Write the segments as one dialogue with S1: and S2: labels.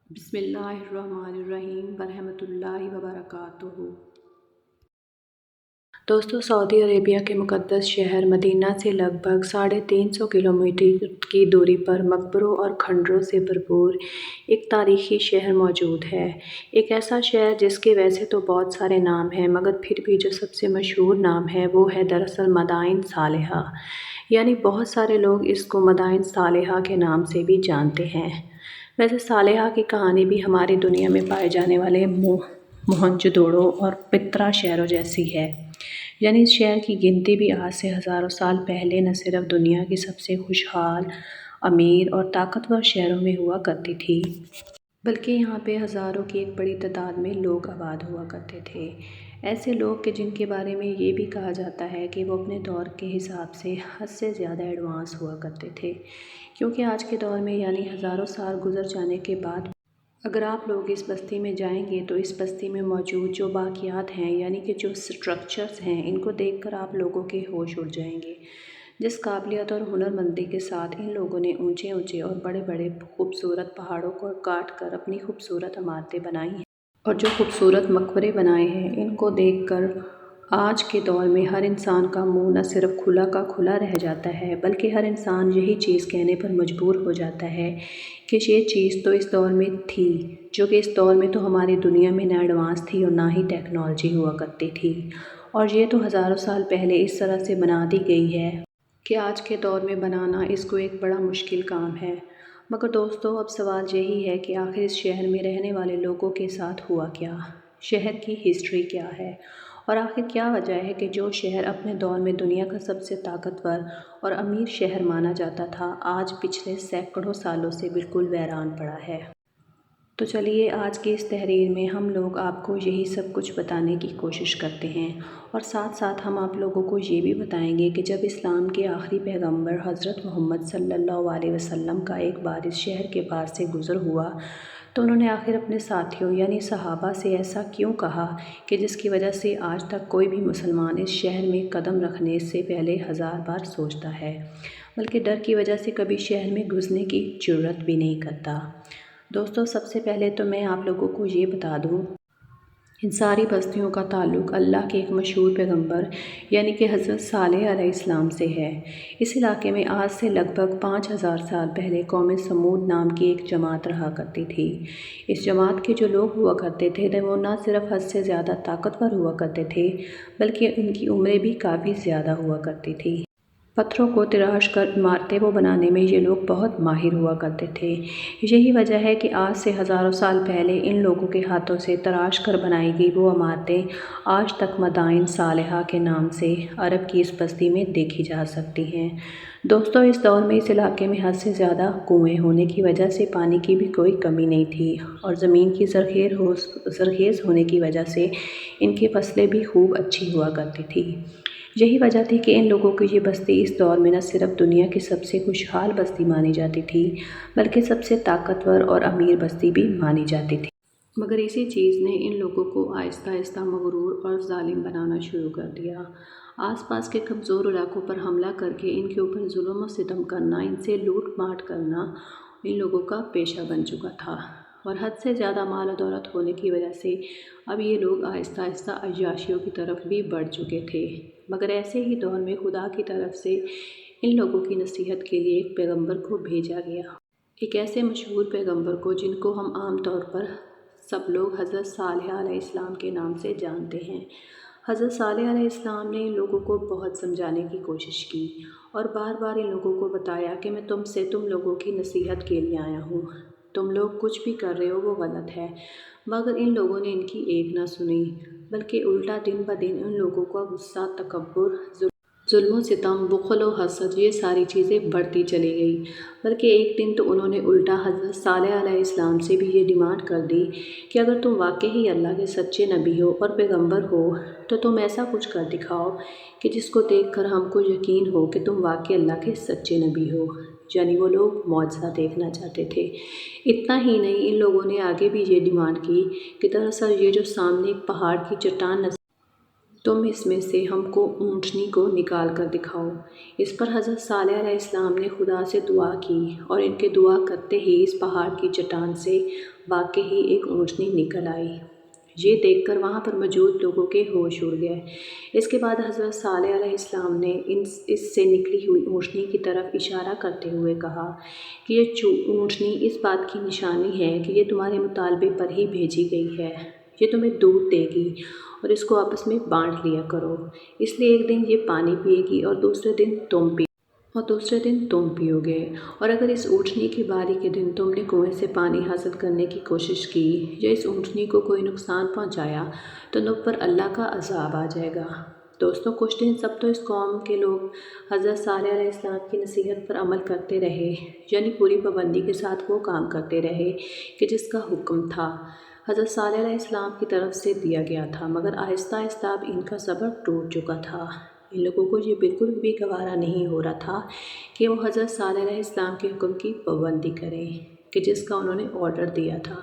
S1: بسم اللہ الرحمن الرحیم ورحمۃ اللہ وبرکاتہ۔ دوستو، سعودی عربیہ کے مقدس شہر مدینہ سے لگ بھگ 350 کلومیٹر کی دوری پر مقبروں اور کھنڈروں سے بھرپور ایک تاریخی شہر موجود ہے۔ ایک ایسا شہر جس کے ویسے تو بہت سارے نام ہیں، مگر پھر بھی جو سب سے مشہور نام ہے وہ ہے دراصل مدائن صالحہ، یعنی بہت سارے لوگ اس کو مدائن صالحہ کے نام سے بھی جانتے ہیں۔ ویسے صالحہ کی کہانی بھی ہماری دنیا میں پائے جانے والے موہنجودڑو اور پترا شہروں جیسی ہے، یعنی اس شہر کی گنتی بھی آج سے ہزاروں سال پہلے نہ صرف دنیا کی سب سے خوشحال، امیر اور طاقتور شہروں میں ہوا کرتی تھی، بلکہ یہاں پہ ہزاروں کی ایک بڑی تعداد میں لوگ آباد ہوا کرتے تھے۔ ایسے لوگ کہ جن کے بارے میں یہ بھی کہا جاتا ہے کہ وہ اپنے دور کے حساب سے حد سے زیادہ ایڈوانس ہوا کرتے تھے، کیونکہ آج کے دور میں یعنی ہزاروں سال گزر جانے کے بعد اگر آپ لوگ اس بستی میں جائیں گے تو اس بستی میں موجود جو باقیات ہیں، یعنی کہ جو سٹرکچرز ہیں، ان کو دیکھ کر آپ لوگوں کے ہوش اڑ جائیں گے۔ جس قابلیت اور ہنرمندی کے ساتھ ان لوگوں نے اونچے اونچے اور بڑے بڑے خوبصورت پہاڑوں کو کاٹ کر اپنی خوبصورت عمارتیں بنائی ہیں اور جو خوبصورت مقبرے بنائے ہیں، ان کو دیکھ کر آج کے دور میں ہر انسان کا منہ نہ صرف کھلا کا کھلا رہ جاتا ہے، بلکہ ہر انسان یہی چیز کہنے پر مجبور ہو جاتا ہے کہ یہ چیز تو اس دور میں تھی، جو کہ اس دور میں تو ہماری دنیا میں نہ ایڈوانس تھی اور نہ ہی ٹیکنالوجی ہوا کرتی تھی، اور یہ تو ہزاروں سال پہلے اس طرح سے بنا دی گئی ہے کہ آج کے دور میں بنانا اس کو ایک بڑا مشکل کام ہے۔ مگر دوستو، اب سوال یہی ہے کہ آخر اس شہر میں رہنے والے لوگوں کے ساتھ ہوا کیا؟ شہر کی ہسٹری کیا ہے؟ اور آخر کیا وجہ ہے کہ جو شہر اپنے دور میں دنیا کا سب سے طاقتور اور امیر شہر مانا جاتا تھا، آج پچھلے سینکڑوں سالوں سے بالکل ویران پڑا ہے؟ تو چلیے آج کی اس تحریر میں ہم لوگ آپ کو یہی سب کچھ بتانے کی کوشش کرتے ہیں، اور ساتھ ساتھ ہم آپ لوگوں کو یہ بھی بتائیں گے کہ جب اسلام کے آخری پیغمبر حضرت محمد صلی اللہ علیہ وسلم کا ایک بار اس شہر کے پاس سے گزر ہوا تو انہوں نے آخر اپنے ساتھیوں یعنی صحابہ سے ایسا کیوں کہا کہ جس کی وجہ سے آج تک کوئی بھی مسلمان اس شہر میں قدم رکھنے سے پہلے 1000 بار سوچتا ہے، بلکہ ڈر کی وجہ سے کبھی شہر میں گھسنے کی جرات بھی نہیں کرتا۔ دوستو، سب سے پہلے تو میں آپ لوگوں کو یہ بتا دوں، ان ساری بستیوں کا تعلق اللہ کے ایک مشہور پیغمبر یعنی کہ حضرت صالح علیہ السلام سے ہے۔ اس علاقے میں آج سے لگ بھگ 5000 سال پہلے قوم سمود نام کی ایک جماعت رہا کرتی تھی۔ اس جماعت کے جو لوگ ہوا کرتے تھے وہ نہ صرف حد سے زیادہ طاقتور ہوا کرتے تھے، بلکہ ان کی عمریں بھی کافی زیادہ ہوا کرتی تھی۔ پتھروں کو تراش کر عمارتیں وہ بنانے میں یہ لوگ بہت ماہر ہوا کرتے تھے۔ یہی وجہ ہے کہ آج سے ہزاروں سال پہلے ان لوگوں کے ہاتھوں سے تراش کر بنائی گئی وہ عمارتیں آج تک مدائن صالحہ کے نام سے عرب کی اس بستی میں دیکھی جا سکتی ہیں۔ دوستو، اس دور میں اس علاقے میں حد سے زیادہ کنویں ہونے کی وجہ سے پانی کی بھی کوئی کمی نہیں تھی، اور زمین کی زرخیز ہونے کی وجہ سے ان کی فصلیں بھی خوب اچھی ہوا کرتی تھی۔ یہی وجہ تھی کہ ان لوگوں کی یہ بستی اس دور میں نہ صرف دنیا کی سب سے خوشحال بستی مانی جاتی تھی، بلکہ سب سے طاقتور اور امیر بستی بھی مانی جاتی تھی۔ مگر اسی چیز نے ان لوگوں کو آہستہ آہستہ مغرور اور ظالم بنانا شروع کر دیا۔ آس پاس کے کمزور علاقوں پر حملہ کر کے ان کے اوپر ظلم و ستم کرنا، ان سے لوٹ ماٹ کرنا ان لوگوں کا پیشہ بن چکا تھا، اور حد سے زیادہ مال و دولت ہونے کی وجہ سے اب یہ لوگ آہستہ آہستہ عیاشیوں کی طرف بھی بڑھ چکے تھے۔ مگر ایسے ہی دور میں خدا کی طرف سے ان لوگوں کی نصیحت کے لیے ایک پیغمبر کو بھیجا گیا، ایک ایسے مشہور پیغمبر کو جن کو ہم عام طور پر سب لوگ حضرت صالح علیہ السلام کے نام سے جانتے ہیں۔ حضرت صالح علیہ السلام نے ان لوگوں کو بہت سمجھانے کی کوشش کی اور بار بار ان لوگوں کو بتایا کہ میں تم لوگوں کی نصیحت کے لیے آیا ہوں، تم لوگ کچھ بھی کر رہے ہو وہ غلط ہے، مگر ان لوگوں نے ان کی ایک نہ سنی، بلکہ الٹا دن بدن ان لوگوں کا غصہ، تکبر، ظلم و ستم، بخل و حسد، یہ ساری چیزیں بڑھتی چلی گئی۔ بلکہ ایک دن تو انہوں نے الٹا حضرت صالح علیہ السلام سے بھی یہ ڈیمانڈ کر دی کہ اگر تم واقعی اللہ کے سچے نبی ہو اور پیغمبر ہو تو تم ایسا کچھ کر دکھاؤ کہ جس کو دیکھ کر ہم کو یقین ہو کہ تم واقعی اللہ کے سچے نبی ہو۔ یعنی وہ لوگ معجزہ دیکھنا چاہتے تھے۔ اتنا ہی نہیں، ان لوگوں نے آگے بھی یہ ڈیمانڈ کی کہ دراصل یہ جو سامنے ایک پہاڑ کی چٹان تم اس میں سے ہم کو اونٹنی کو نکال کر دکھاؤ۔ اس پر حضرت صالح علیہ السلام نے خدا سے دعا کی اور ان کے دعا کرتے ہی اس پہاڑ کی چٹان سے واقعی ایک اونٹنی نکل آئی۔ یہ دیکھ کر وہاں پر موجود لوگوں کے ہوش اڑ گئے۔ اس کے بعد حضرت صالح علیہ السلام نے اس سے نکلی ہوئی اونٹنی کی طرف اشارہ کرتے ہوئے کہا کہ یہ اونٹنی اس بات کی نشانی ہے کہ یہ تمہارے مطالبے پر ہی بھیجی گئی ہے۔ یہ تمہیں دودھ دے گی اور اس کو آپس میں بانٹ لیا کرو۔ اس لیے ایک دن یہ پانی پیے گی اور دوسرے دن تم پیو گے۔ اور اگر اس اونٹنی کی باری کے دن تم نے کنویں سے پانی حاصل کرنے کی کوشش کی یا اس اونٹنی کو کوئی نقصان پہنچایا تو تم پر اللہ کا عذاب آ جائے گا۔ دوستوں، کچھ دن سب تو اس قوم کے لوگ حضرت صالح علیہ السلام کی نصیحت پر عمل کرتے رہے، یعنی پوری پابندی کے ساتھ وہ کام کرتے رہے کہ جس کا حکم تھا حضرت صالح علیہ السلام کی طرف سے دیا گیا تھا، مگر آہستہ آہستہ اب ان کا صبر ٹوٹ چکا تھا۔ ان لوگوں کو یہ بالکل بھی گوارا نہیں ہو رہا تھا کہ وہ حضرت صالح علیہ السلام کے حکم کی پابندی کریں کہ جس کا انہوں نے آرڈر دیا تھا۔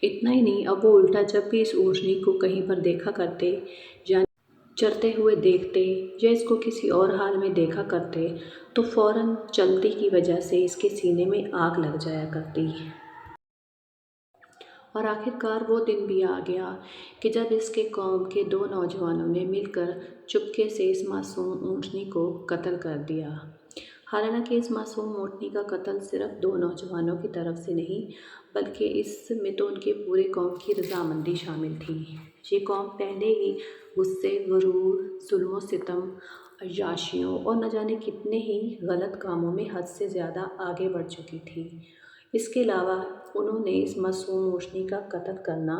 S1: اتنا ہی نہیں، اب وہ الٹا جب بھی اس اونٹنی کو کہیں پر دیکھا کرتے، یعنی چرتے ہوئے دیکھتے یا اس کو کسی اور حال میں دیکھا کرتے تو فوراً چلتی کی وجہ سے اس کے سینے میں آگ لگ جایا کرتی۔ اور آخر کار وہ دن بھی آ گیا کہ جب اس کے قوم کے دو نوجوانوں نے مل کر چپکے سے اس معصوم اونٹنی کو قتل کر دیا۔ حالانکہ اس معصوم اونٹنی کا قتل صرف دو نوجوانوں کی طرف سے نہیں بلکہ اس میں تو ان کے پورے قوم کی رضامندی شامل تھی۔ یہ قوم پہلے ہی غصے، غرور، ظلم و ستم، عیاشیوں اور نہ جانے کتنے ہی غلط کاموں میں حد سے زیادہ آگے بڑھ چکی تھی۔ اس کے علاوہ انہوں نے اس معصوم اونٹنی کا قتل کرنا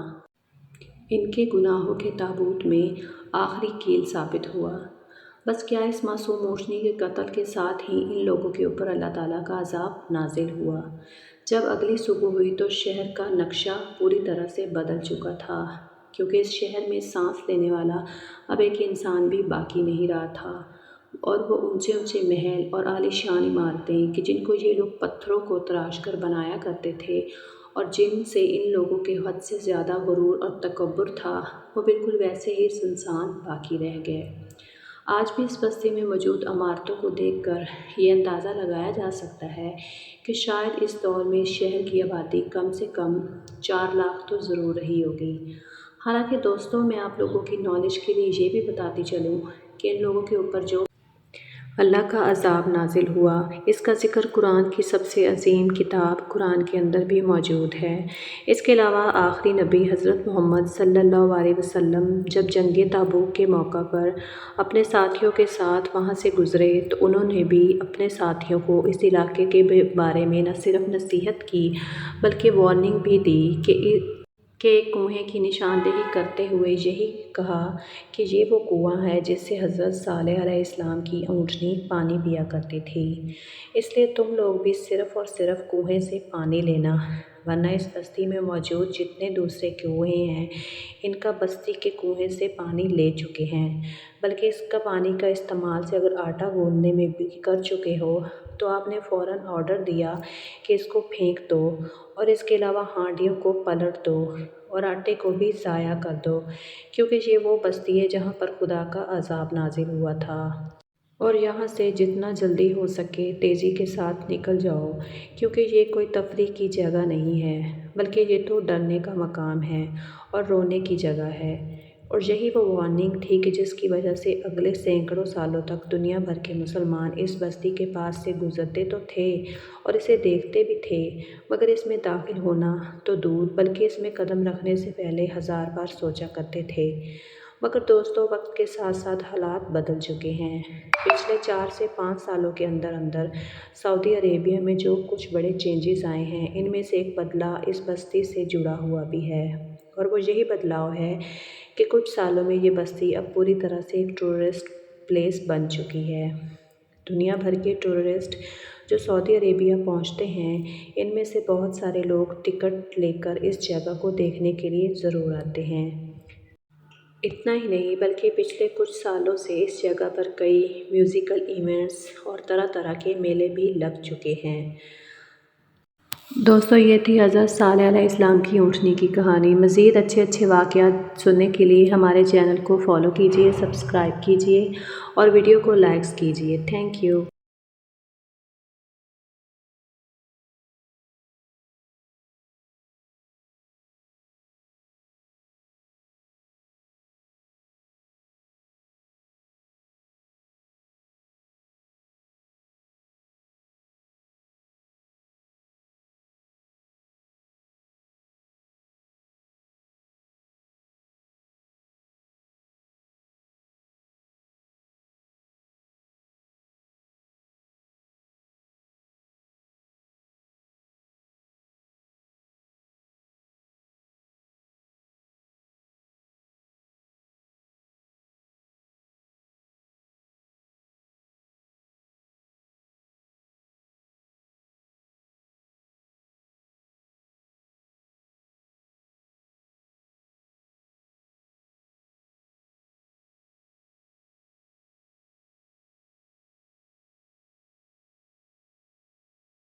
S1: ان کے گناہوں کے تابوت میں آخری کیل ثابت ہوا۔ بس کیا اس معصوم اونٹنی کے قتل کے ساتھ ہی ان لوگوں کے اوپر اللہ تعالیٰ کا عذاب نازل ہوا۔ جب اگلی صبح ہوئی تو شہر کا نقشہ پوری طرح سے بدل چکا تھا، کیونکہ اس شہر میں سانس لینے والا اب ایک انسان بھی باقی نہیں رہا تھا، اور وہ اونچے اونچے محل اور عالیشان عمارتیں کہ جن کو یہ لوگ پتھروں کو تراش کر بنایا کرتے تھے اور جن سے ان لوگوں کے حد سے زیادہ غرور اور تکبر تھا، وہ بالکل ویسے ہی سنسان باقی رہ گئے۔ آج بھی اس بستی میں موجود عمارتوں کو دیکھ کر یہ اندازہ لگایا جا سکتا ہے کہ شاید اس دور میں اس شہر کی آبادی کم سے کم 4 لاکھ تو ضرور رہی ہوگی۔ حالانکہ دوستوں، میں آپ لوگوں کی نالج کے لیے یہ بھی بتاتی چلوں کہ ان لوگوں کے اوپر جو اللہ کا عذاب نازل ہوا، اس کا ذکر قرآن کی سب سے عظیم کتاب قرآن کے اندر بھی موجود ہے۔ اس کے علاوہ آخری نبی حضرت محمد صلی اللہ علیہ وسلم جب جنگ تبوک کے موقع پر اپنے ساتھیوں کے ساتھ وہاں سے گزرے تو انہوں نے بھی اپنے ساتھیوں کو اس علاقے کے بارے میں نہ صرف نصیحت کی بلکہ وارننگ بھی دی کہ ایک کنویں کی نشاندہی کرتے ہوئے یہی کہا کہ یہ وہ کنواں ہے جس سے حضرت صالح علیہ السلام کی اونٹنی پانی پیا کرتی تھی۔ اس لیے تم لوگ بھی صرف اور صرف کنویں سے پانی لینا، ورنہ اس بستی میں موجود جتنے دوسرے کنویں ہیں ان کا بستی کے کنویں سے پانی لے چکے ہیں، بلکہ اس کا پانی کا استعمال سے اگر آٹا گوندنے میں بھی کر چکے ہو تو آپ نے فوراً آرڈر دیا کہ اس کو پھینک دو، اور اس کے علاوہ ہانڈیوں کو پلٹ دو اور آٹے کو بھی ضائع کر دو، کیونکہ یہ وہ بستی ہے جہاں پر خدا کا عذاب نازل ہوا تھا۔ اور یہاں سے جتنا جلدی ہو سکے تیزی کے ساتھ نکل جاؤ، کیونکہ یہ کوئی تفریح کی جگہ نہیں ہے بلکہ یہ تو ڈرنے کا مقام ہے اور رونے کی جگہ ہے۔ اور یہی وہ وارننگ تھی کہ جس کی وجہ سے اگلے سینکڑوں سالوں تک دنیا بھر کے مسلمان اس بستی کے پاس سے گزرتے تو تھے اور اسے دیکھتے بھی تھے، مگر اس میں داخل ہونا تو دور بلکہ اس میں قدم رکھنے سے پہلے 1000 بار سوچا کرتے تھے۔ مگر دوستوں، وقت کے ساتھ ساتھ حالات بدل چکے ہیں۔ پچھلے 4 سے 5 سالوں کے اندر سعودی عربیہ میں جو کچھ بڑے چینجز آئے ہیں، ان میں سے ایک بدلہ اس بستی سے جڑا ہوا بھی ہے، اور وہ یہی بدلاؤ ہے کہ کچھ سالوں میں یہ بستی اب پوری طرح سے ایک ٹورسٹ پلیس بن چکی ہے۔ دنیا بھر کے ٹورسٹ جو سعودی عربیہ پہنچتے ہیں، ان میں سے بہت سارے لوگ ٹکٹ لے کر اس جگہ کو دیکھنے کے لیے ضرور آتے ہیں۔ اتنا ہی نہیں بلکہ پچھلے کچھ سالوں سے اس جگہ پر کئی میوزیکل ایونٹس اور طرح طرح کے میلے بھی لگ چکے ہیں۔ دوستو یہ تھی حضرت صالح علیہ السلام کی اونٹنی کی کہانی۔ مزید اچھے واقعات سننے کے لیے ہمارے چینل کو فالو کیجئے، سبسکرائب کیجئے اور ویڈیو کو لائکس کیجئے۔ Thank you.